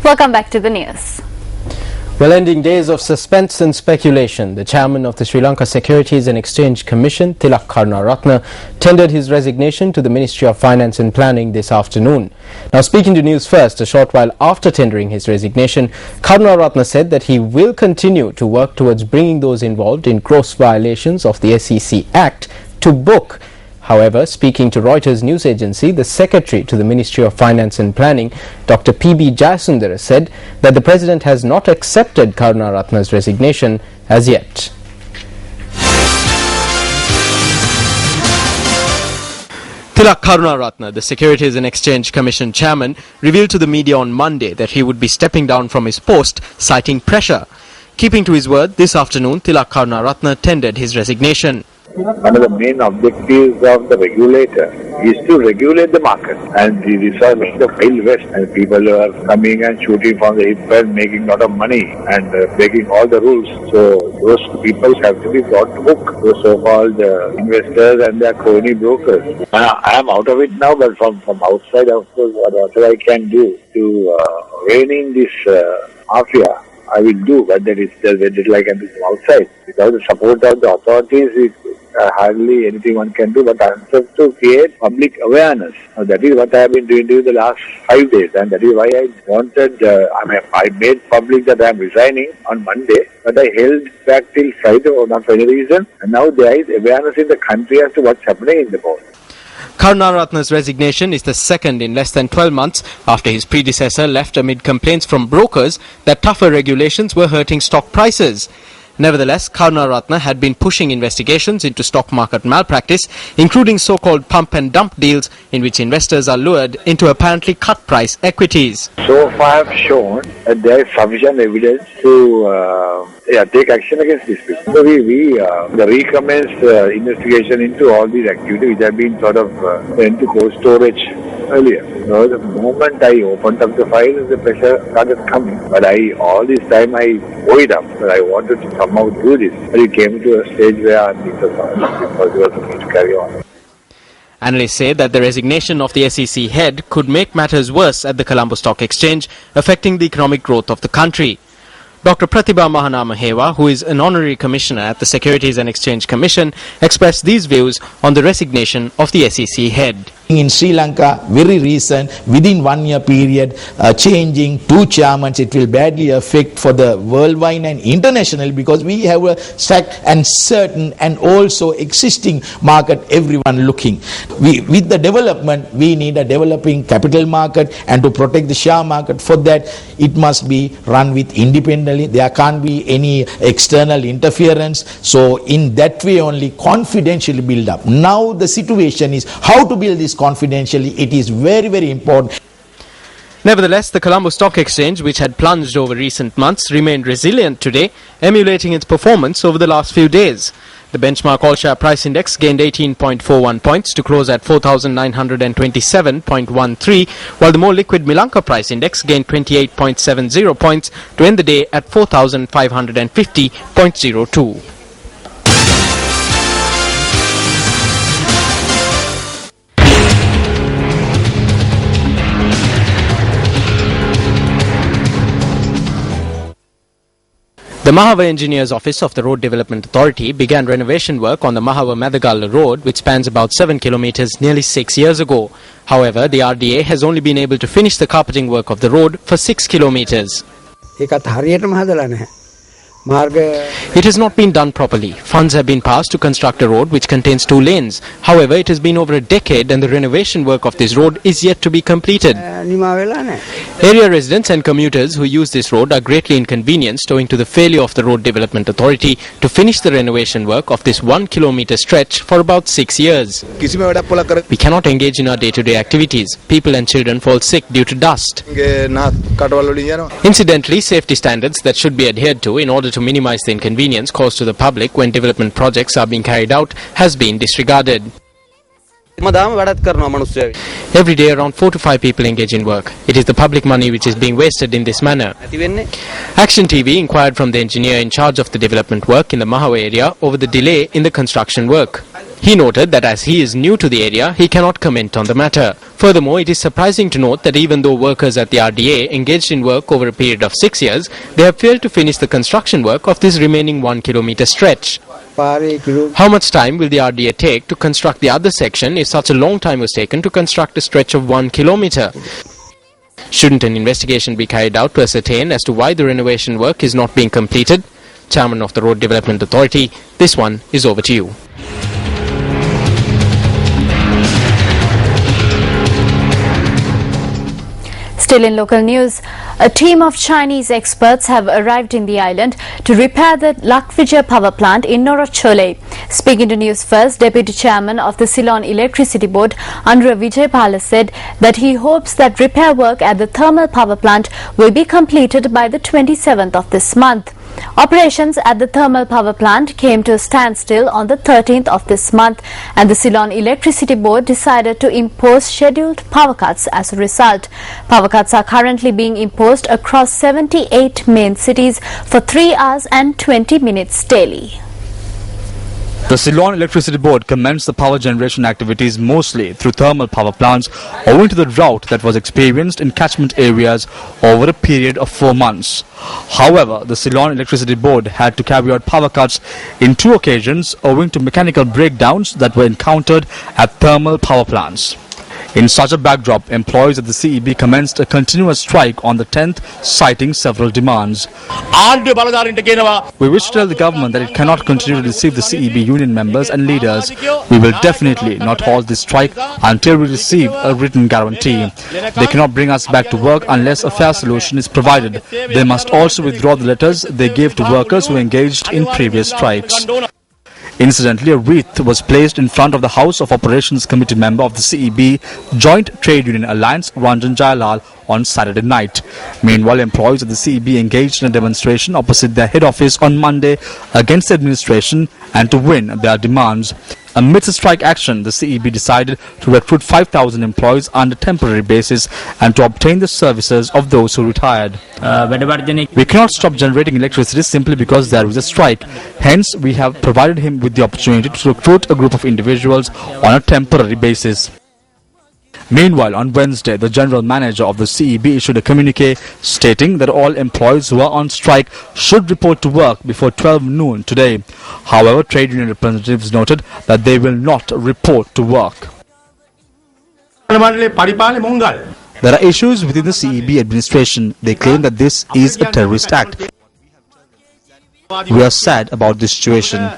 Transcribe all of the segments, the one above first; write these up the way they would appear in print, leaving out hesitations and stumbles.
Welcome back to the news. Well, ending days of suspense and speculation, the chairman of the Sri Lanka Securities and Exchange Commission, Tilak Karunaratne, tendered his resignation to the Ministry of Finance and Planning this afternoon. Now, speaking to News First a short while after tendering his resignation, Karunaratne said that he will continue to work towards bringing those involved in gross violations of the SEC Act to book. However, speaking to Reuters news agency, the Secretary to the Ministry of Finance and Planning, Dr. P.B. Jayasundara, said that the President has not accepted Karunaratne's resignation as yet. Tilak Karunaratne, the Securities and Exchange Commission chairman, revealed to the media on Monday that he would be stepping down from his post, citing pressure. Keeping to his word, this afternoon, Tilak Karunaratne tendered his resignation. One of the main objectives of the regulator is to regulate the market, and these are the Wild West, and people are coming and shooting from the hip and making a lot of money and breaking all the rules. So those people have to be brought to book, those so-called investors and their crony brokers. I am out of it now, but from outside, of course, whatever I can do to rein in this mafia, I will do, but that is just little I can do from outside. Without the support of the authorities, hardly anything one can do, but answer to create public awareness. Now, that is what I have been doing during the last 5 days, and that is why I wanted, I made public that I am resigning on Monday, but I held back till Friday for not for any reason, and now there is awareness in the country as to what's happening in the board. Karunaratne's resignation is the second in less than 12 months after his predecessor left amid complaints from brokers that tougher regulations were hurting stock prices. Nevertheless, Karunaratne had been pushing investigations into stock market malpractice, including so-called pump and dump deals in which investors are lured into apparently cut-price equities. So far, I have shown that there is sufficient evidence to take action against these people. So we recommence investigation into all these activities which have been sort of sent to cold storage earlier. So the moment I opened up the file, the pressure started coming. But all this time I weighed up. But I wanted to somehow do this. But it came to a stage where it was for me to carry on. Analysts say that the resignation of the SEC head could make matters worse at the Colombo Stock Exchange, affecting the economic growth of the country. Dr. Pratibha Mahanamahewa, who is an honorary commissioner at the Securities and Exchange Commission, expressed these views on the resignation of the SEC head. In Sri Lanka, very recent, within 1 year period, changing two chairmen, it will badly affect for the worldwide and international, because we have a stacked and certain and also existing market, everyone looking. With the development, we need a developing capital market, and to protect the share market, for that it must be run with independently. There can't be any external interference. So in that way only confidentially build up. Now the situation is how to build this confidentially. It is very, very important. Nevertheless, the Colombo Stock Exchange, which had plunged over recent months, remained resilient today, emulating its performance over the last few days. The benchmark all-share price index gained 18.41 points to close at 4,927.13, while the more liquid Milanka price index gained 28.70 points to end the day at 4,550.02. The Mahava Engineers Office of the Road Development Authority began renovation work on the Mahava-Madagala Road, which spans about 7 kilometers, nearly 6 years ago. However, the RDA has only been able to finish the carpeting work of the road for 6 kilometers. It has not been done properly. Funds have been passed to construct a road which contains 2 lanes. However, it has been over a decade and the renovation work of this road is yet to be completed. Area residents and commuters who use this road are greatly inconvenienced owing to the failure of the Road Development Authority to finish the renovation work of this 1 kilometer stretch for about 6 years. We cannot engage in our day-to-day activities. People and children fall sick due to dust. Incidentally, safety standards that should be adhered to in order to minimize the inconvenience caused to the public when development projects are being carried out has been disregarded. Every day around 4 to 5 people engage in work. It is the public money which is being wasted in this manner. Action TV inquired from the engineer in charge of the development work in the Mahava area over the delay in the construction work. He noted that as he is new to the area, he cannot comment on the matter. Furthermore, it is surprising to note that even though workers at the RDA engaged in work over a period of 6 years, they have failed to finish the construction work of this remaining 1 kilometer stretch. How much time will the RDA take to construct the other section if such a long time was taken to construct a stretch of 1 kilometer? Shouldn't an investigation be carried out to ascertain as to why the renovation work is not being completed? Chairman of the Road Development Authority, this one is over to you. Still in local news, a team of Chinese experts have arrived in the island to repair the Lakvijay power plant in Norachole. Speaking to News First, Deputy Chairman of the Ceylon Electricity Board, Andra Vijaypala, said that he hopes that repair work at the thermal power plant will be completed by the 27th of this month. Operations at the thermal power plant came to a standstill on the 13th of this month, and the Ceylon Electricity Board decided to impose scheduled power cuts as a result. Power cuts are currently being imposed across 78 main cities for 3 hours and 20 minutes daily. The Ceylon Electricity Board commenced the power generation activities mostly through thermal power plants owing to the drought that was experienced in catchment areas over a period of 4 months. However, the Ceylon Electricity Board had to carry out power cuts in 2 occasions owing to mechanical breakdowns that were encountered at thermal power plants. In such a backdrop, employees at the CEB commenced a continuous strike on the 10th, citing several demands. We wish to tell the government that it cannot continue to deceive the CEB union members and leaders. We will definitely not halt this strike until we receive a written guarantee. They cannot bring us back to work unless a fair solution is provided. They must also withdraw the letters they gave to workers who engaged in previous strikes. Incidentally, a wreath was placed in front of the House of Operations Committee member of the CEB Joint Trade Union Alliance, Ranjan Jayalal, on Saturday night. Meanwhile, employees of the CEB engaged in a demonstration opposite their head office on Monday against the administration and to win their demands. Amidst the strike action, the CEB decided to recruit 5,000 employees on a temporary basis and to obtain the services of those who retired. We cannot stop generating electricity simply because there is a strike. Hence, we have provided him with the opportunity to recruit a group of individuals on a temporary basis. Meanwhile, on Wednesday, the general manager of the CEB issued a communique stating that all employees who are on strike should report to work before 12 noon today. However, trade union representatives noted that they will not report to work. There are issues within the CEB administration. They claim that this is a terrorist act. We are sad about this situation.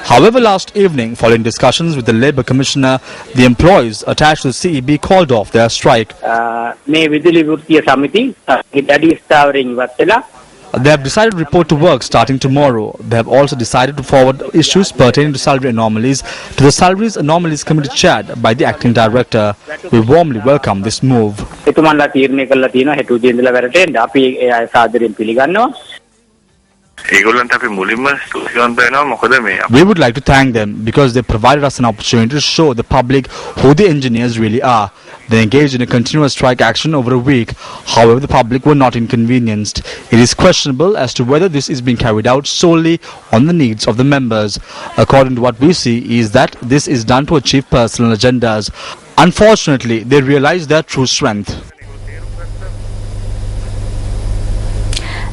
However, last evening, following discussions with the Labour Commissioner, the employees attached to the CEB called off their strike. They have decided to report to work starting tomorrow. They have also decided to forward issues pertaining to salary anomalies to the Salaries Anomalies Committee chaired by the acting director. We warmly welcome this move. We would like to thank them because they provided us an opportunity to show the public who the engineers really are. They engaged in a continuous strike action over a week. However, the public were not inconvenienced. It is questionable as to whether this is being carried out solely on the needs of the members. According to what we see is that this is done to achieve personal agendas. Unfortunately, they realize their true strength.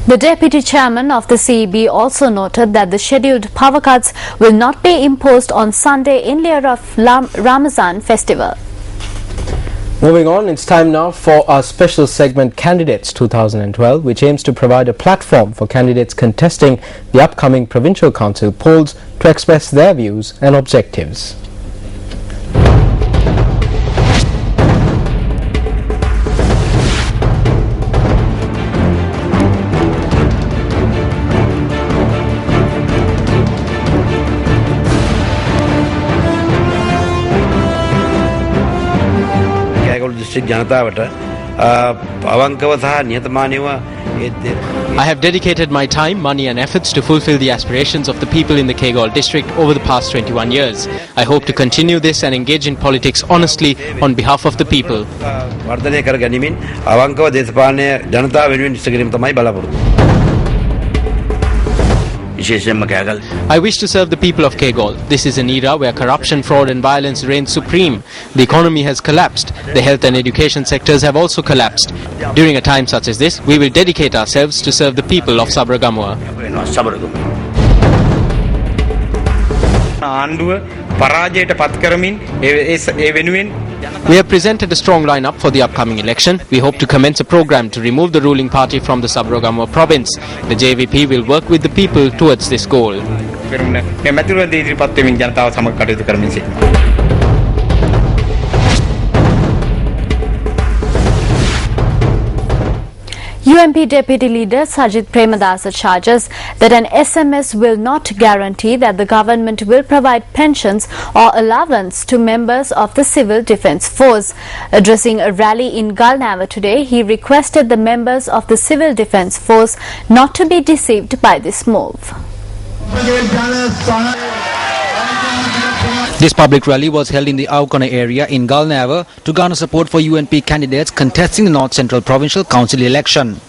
The Deputy Chairman of the CEB also noted that the scheduled power cuts will not be imposed on Sunday in lieu of Ramazan festival. Moving on, it's time now for our special segment Candidates 2012, which aims to provide a platform for candidates contesting the upcoming Provincial Council polls to express their views and objectives. I have dedicated my time, money and efforts to fulfill the aspirations of the people in the Kegol district over the past 21 years. I hope to continue this and engage in politics honestly on behalf of the people. I wish to serve the people of Kegol. This is an era where corruption, fraud and violence reign supreme. The economy has collapsed. The health and education sectors have also collapsed. During a time such as this, we will dedicate ourselves to serve the people of Sabragamua. We have presented a strong lineup for the upcoming election. We hope to commence a program to remove the ruling party from the Sabragamua province. The JVP will work with the people towards this goal. UNP Deputy Leader Sajid Premadasa charges that an SMS will not guarantee that the government will provide pensions or allowance to members of the Civil Defence Force. Addressing a rally in Galnava today, he requested the members of the Civil Defence Force not to be deceived by this move. This public rally was held in the Aukona area in Galnava to garner support for UNP candidates contesting the North Central Provincial Council election.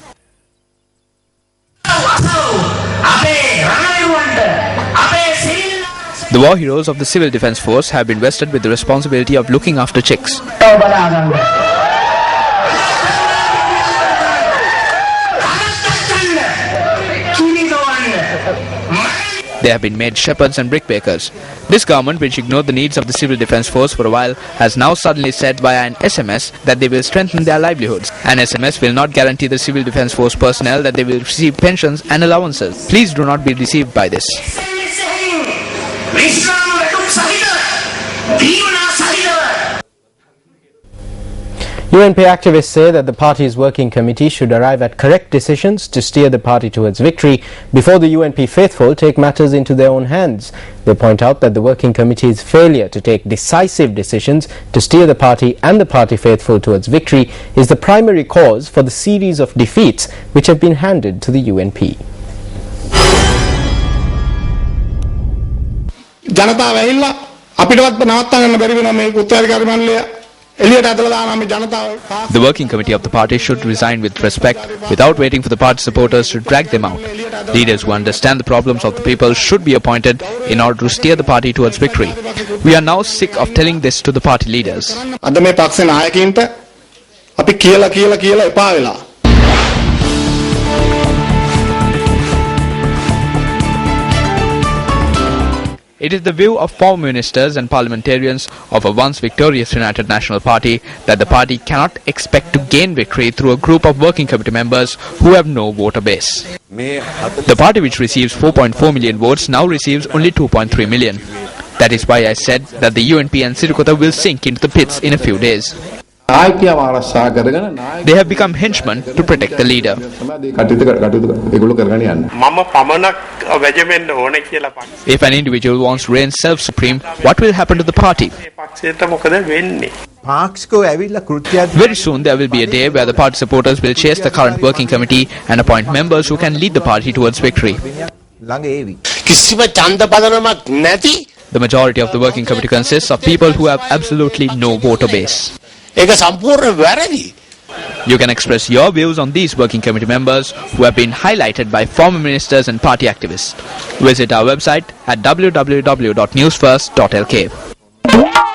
The war heroes of the Civil Defence Force have been vested with the responsibility of looking after chicks. They have been made shepherds and brickmakers. This government, which ignored the needs of the Civil Defence Force for a while, has now suddenly said via an SMS that they will strengthen their livelihoods. An SMS will not guarantee the Civil Defence Force personnel that they will receive pensions and allowances. Please do not be deceived by this. UNP activists say that the party's working committee should arrive at correct decisions to steer the party towards victory before the UNP faithful take matters into their own hands. They point out that the working committee's failure to take decisive decisions to steer the party and the party faithful towards victory is the primary cause for the series of defeats which have been handed to the UNP. The working committee of the party should resign with respect without waiting for the party supporters to drag them out. Leaders who understand the problems of the people should be appointed in order to steer the party towards victory. We are now sick of telling this to the party leaders. It is the view of former ministers and parliamentarians of a once victorious United National Party that the party cannot expect to gain victory through a group of working committee members who have no voter base. The party, which receives 4.4 million votes, now receives only 2.3 million. That is why I said that the UNP and Sirikota will sink into the pits in a few days. They have become henchmen to protect the leader. If an individual wants to reign self-supreme, what will happen to the party? Very soon there will be a day where the party supporters will chase the current working committee and appoint members who can lead the party towards victory. The majority of the working committee consists of people who have absolutely no voter base. You can express your views on these working committee members who have been highlighted by former ministers and party activists. Visit our website at www.newsfirst.lk.